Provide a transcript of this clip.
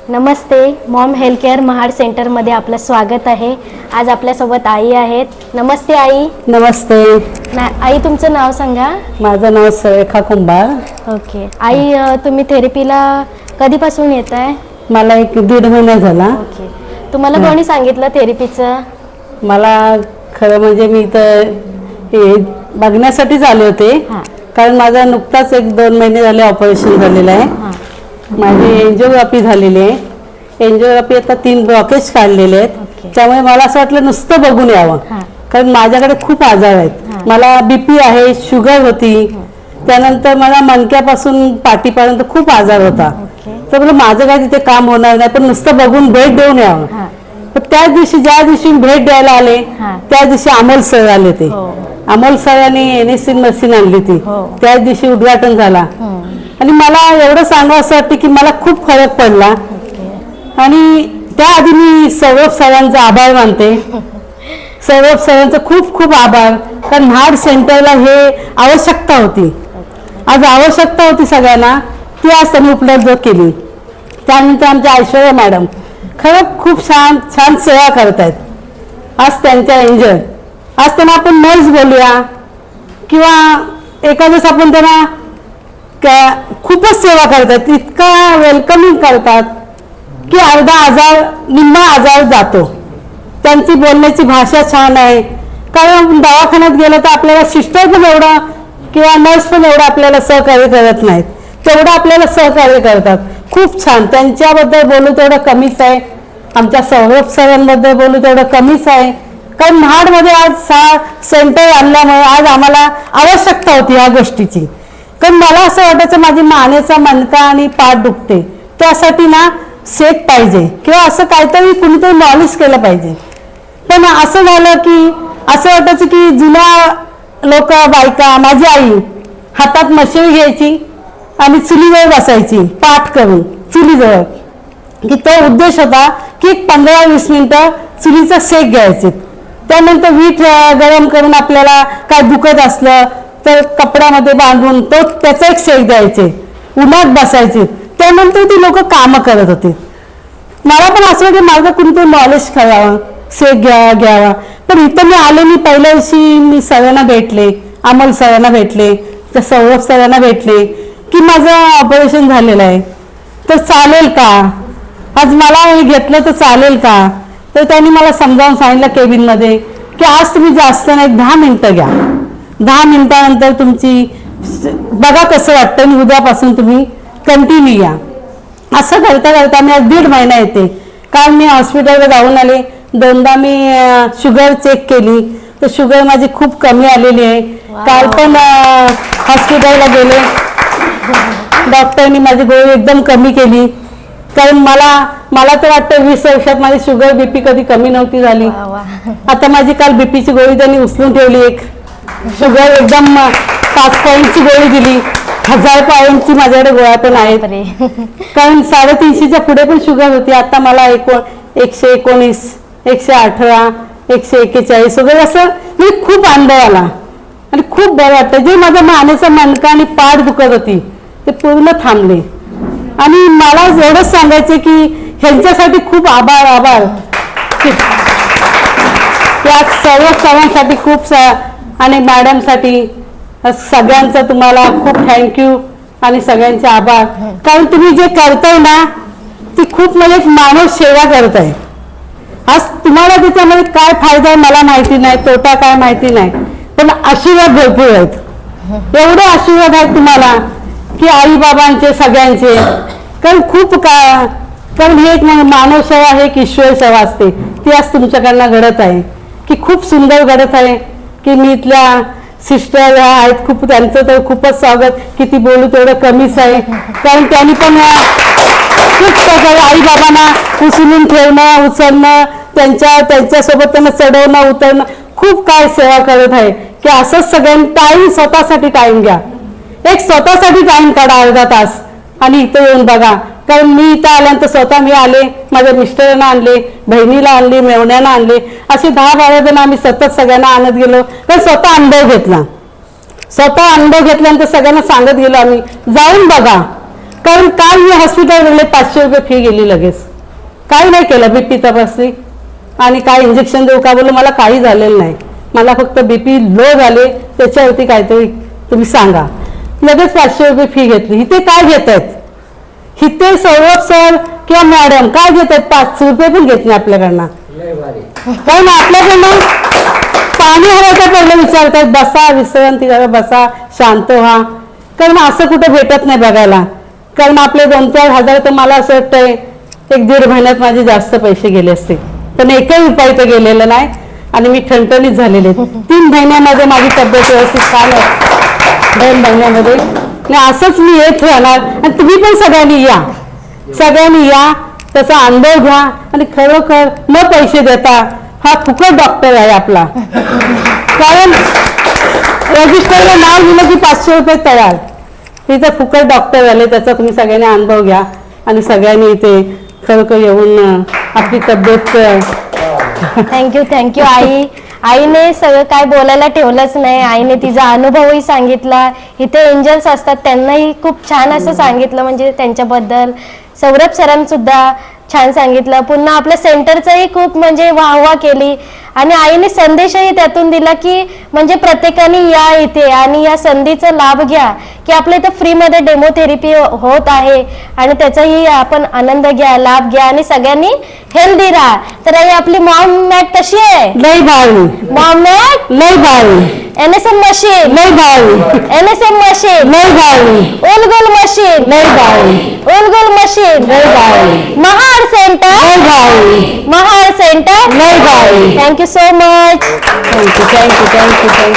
नमस्ते. Maugham health care Mahad सेंटरमध्ये आपलं स्वागत आहे. आज आपल्यासोबत आई आहेत. नमस्ते आई. नमस्ते. आई तुमचं नाव सांगा. माझं नाव सुरेखा कुंभार. ओके आई, तुम्ही थेरपीला कधीपासून येत आहे? मला 1-1.5 महिना झाला. ओके. तुम्हाला कोणी सांगितलं थेरपीचं? मला खरं म्हणजे मी इथं बघण्यासाठीच आले होते. कारण माझा नुकताच 1-2 महिने झाले ऑपरेशन झालेलं आहे. माझी एंजिओग्राफी झालेली आहे. एंजिओग्राफी आता 3 ब्लॉकेज काढलेले आहेत. त्यामुळे मला असं वाटलं नुसतं बघून यावं. कारण माझ्याकडे खूप आजार आहेत. मला BP आहे, शुगर होती, त्यानंतर मला मणक्यापासून पाठीपर्यंत खूप आजार होता. तर मला माझं काय तिथे काम होणार नाही, पण नुसतं बघून भेट देऊन यावं. तर त्या दिवशी ज्या दिवशी भेट द्यायला आले त्या दिवशी अमोल सर आले. ते अमोल सरांनी NSC मशीन आणली ती. त्याच दिवशी उद्घाटन झाला. आणि मला एवढं सांगावं असं वाटतं की मला खूप फरक पडला. आणि त्याआधी मी सौरभ सरांचा आभार मानते. सौरभ सरांचा खूप खूप आभार. कारण महाड सेंटरला हे आवश्यकता होती. आज आवश्यकता होती सगळ्यांना, ती आज त्यांनी उपलब्ध केली. त्यानंतर आमच्या ऐश्वर्या मॅडम खरंच खूप छान छान सेवा करत आहेत. आज त्यांच्या एंजल, आज त्यांना आपण नर्स बोलूया किंवा एखादं आपण त्यांना खूपच सेवा करतात. इतका वेलकमिंग करतात की अर्धा आजार निम्मा आजार जातो. त्यांची बोलण्याची भाषा छान आहे. कारण दवाखान्यात गेलं तर आपल्याला सिस्टर पण एवढं किंवा नर्स पण एवढं आपल्याला सहकार्य करत नाहीत, तेवढं आपल्याला सहकार्य करतात. खूप छान. त्यांच्याबद्दल बोलू तेवढं कमीच आहे. आमच्या सौरभ सरांबद्दल बोलू तेवढं कमीच आहे. कारण महाडमध्ये आज सेंटर आणल्यामुळे आज आम्हाला आवश्यकता होती या गोष्टीची. कारण मला असं वाटायचं माझी मानेचा मणका आणि पाठ दुखते, त्यासाठी ना शेक पाहिजे किंवा असं काहीतरी कुणीतरी मॉलिश केलं पाहिजे. पण असं झालं की असं वाटायचं की जुन्या लोक बायका, माझी आई हातात मशीन घ्यायची आणि चुलीजवळ बसायची पाठ करून चुलीजवळ, की तो उद्देश होता की 15-20 मिनिटं चुलीचा शेक घ्यायचे. त्यानंतर वीट गरम करून आपल्याला काय दुखत असलं तर कपड्यामध्ये बांधून तो त्याचा एक शेक द्यायचे, उन्हात बसायचे. त्यानंतर ती लोक कामं करत होती. मला पण असं की माझं कुणीतरी नॉलेज करावं, शेक घ्यावा. पण इथं मी आले, मी पहिल्या दिवशी मी सरांना भेटले, अमोल सरांना भेटले, त्या सौरभ सरांना भेटले की माझं ऑपरेशन झालेलं आहे तर चालेल का, आज मला हे घेतलं तर चालेल का. तर त्यांनी मला समजावून सांगितलं केबिनमध्ये की आज तुम्ही जास्त नाही 10 मिनिटं घ्या. 10 मिनिटानंतर तुमची बघा कसं वाटतं आणि उद्यापासून तुम्ही कंटिन्यू या. असं करता करता मी आज 1.5 महिना येते. काल मी हॉस्पिटलला जाऊन आले. 2दा मी शुगर चेक केली तर शुगर माझी खूप कमी आलेली आहे. काल पण हॉस्पिटलला गेले, डॉक्टरनी माझी गोळी एकदम कमी केली. कारण मला तर वाटतं 20 वर्षात माझी शुगर BP कधी कमी नव्हती झाली. आता माझी काल BPची गोळी त्यांनी उचलून ठेवली. एक शुगर एकदम 5 पॉईंटची गोळी दिली. 1000 पॉईंटची माझ्याकडे गोळ्या पण आहेत. कारण 350च्या पुढे पण शुगर होती. आता मला 119, 118, 141 वगैरे असं म्हणजे खूप अनुभव आला आणि खूप बरं वाटतं. जे माझ्या मानेचा मणका आणि पाठ दुखत होती ते पूर्ण थांबले. आणि मला एवढंच सांगायचं की ह्यांच्यासाठी खूप आभार. त्या सर्व सर्वांसाठी खूप आणि मॅडमसाठी सगळ्यांचं तुम्हाला खूप थँक्यू आणि सगळ्यांचे आभार. कारण तुम्ही जे करताय ना ती खूप म्हणजे मानव सेवा करताय. आज तुम्हाला त्याच्यामध्ये काय फायदा आहे मला माहिती नाही, तोटा काय माहिती नाही, पण आशीर्वाद भरपूर आहेत. एवढे आशीर्वाद आहेत तुम्हाला की आई बाबांचे सगळ्यांचे. कारण खूप कारण ही एक मानव सेवा आहे की ईश्वर सेवा असते, ती आज तुमच्याकडनं घडत आहे की खूप सुंदर घडत आहे. की मी इथल्या सिस्टर आहेत खूप, त्यांचं तर खूपच स्वागत. किती बोलू तेवढं कमीच आहे. कारण त्यांनी पण खूप प्रकारे आई बाबांना उचलून ठेवणं, उचलणं, त्यांच्यासोबत त्यांना चढवणं उतरणं खूप काय सेवा करत आहे. की असंच सगळ्यांनी स्वतःसाठी टाइम घ्या. एक स्वतःसाठी टाइम काढा अर्धा तास आणि इथं येऊन बघा. कारण मी इथं आल्यानंतर स्वतः मी आले, माझ्या मिस्टरांना आणले, बहिणीला आणली, मेवण्याला आणले, असे 10-12 जण आम्ही सतत सगळ्यांना आणत गेलो. पण स्वतः अनुभव घेतला. स्वतः अनुभव घेतल्यानंतर सगळ्यांना सांगत गेलो आम्ही जाऊन बघा. कारण काल मी हॉस्पिटल गेले 500 रुपये फी गेली लगेच. काही नाही केलं, बीपी तपासली आणि काय इंजेक्शन देऊ का बोललं, मला काही झालेलं नाही, मला फक्त बीपी लो झाले, त्याच्यावरती काहीतरी तुम्ही सांगा. लगेच 500 रुपये फी घेतली. इथे काय घेत आहेत, इथे सौरभ सर किंवा मॅडम काय घेत आहेत, 500 रुपये पण घेत नाही आपल्याकडनं. कारण आपल्याकडनं पाणी हवायचा पहिलं विचारतात, बसा विश्रांती करा, बसा शांत व्हा. कारण असं कुठं भेटत नाही बघायला. कारण आपले 2-4 हजार तर मला असं वाटतंय 1-1.5 महिन्यात माझे जास्त पैसे गेले असते, पण एकही उपाय तर गेलेला नाही आणि मी ठणठणीत झालेले. 3 महिन्यामध्ये माझी तब्येत व्यवस्थित छान आहे, 2 महिन्यामध्ये. आणि असंच मी येत राहणार आणि तुम्ही पण सगळ्यांनी या, त्याचा अनुभव घ्या आणि खरोखर न पैसे देता हा फुकट डॉक्टर आहे आपला. कारण रजिस्टरला नाव दिलं की 500 रुपये तयार. तिथं फुकट डॉक्टर आले, त्याचा तुम्ही सगळ्यांनी अनुभव घ्या आणि सगळ्यांनी इथे खरोखर येऊन आपली तब्येत. थँक्यू आईने सगळं काय बोलायला ठेवलंच नाही. आईने तिचा अनुभवही सांगितला. इथे एंजल्स असतात त्यांनाही खूप छान असं सांगितलं, म्हणजे त्यांच्याबद्दल. सौरभ सरांसुद्धा छान सांगितलं. पुन्हा आपल्या सेंटरचंही खूप म्हणजे वाहवा केली आणि आईने संदेशही त्यातून दिला की म्हणजे प्रत्येकाने या इथे आणि या संधीचा लाभ घ्या की आपल्या इथं फ्रीमध्ये डेमोथेरपी होत आहे आणि त्याचाही आपण आनंद घ्या, लाभ घ्या आणि सगळ्यांनी हेल्दी राहा. तर आई आपली मॉम मॅट कशी आहे? लय भारी. मॉम मॅट लय भारी. NSM मशीन लय भारी. NSM मशीन लय भारी. ओलगोल मशीन लय भारी. ओलगोल मशीन लय भारी. महाड सेंटर लय भारी. महाड सेंटर लय भारी. Thank you so much. थँक्यू.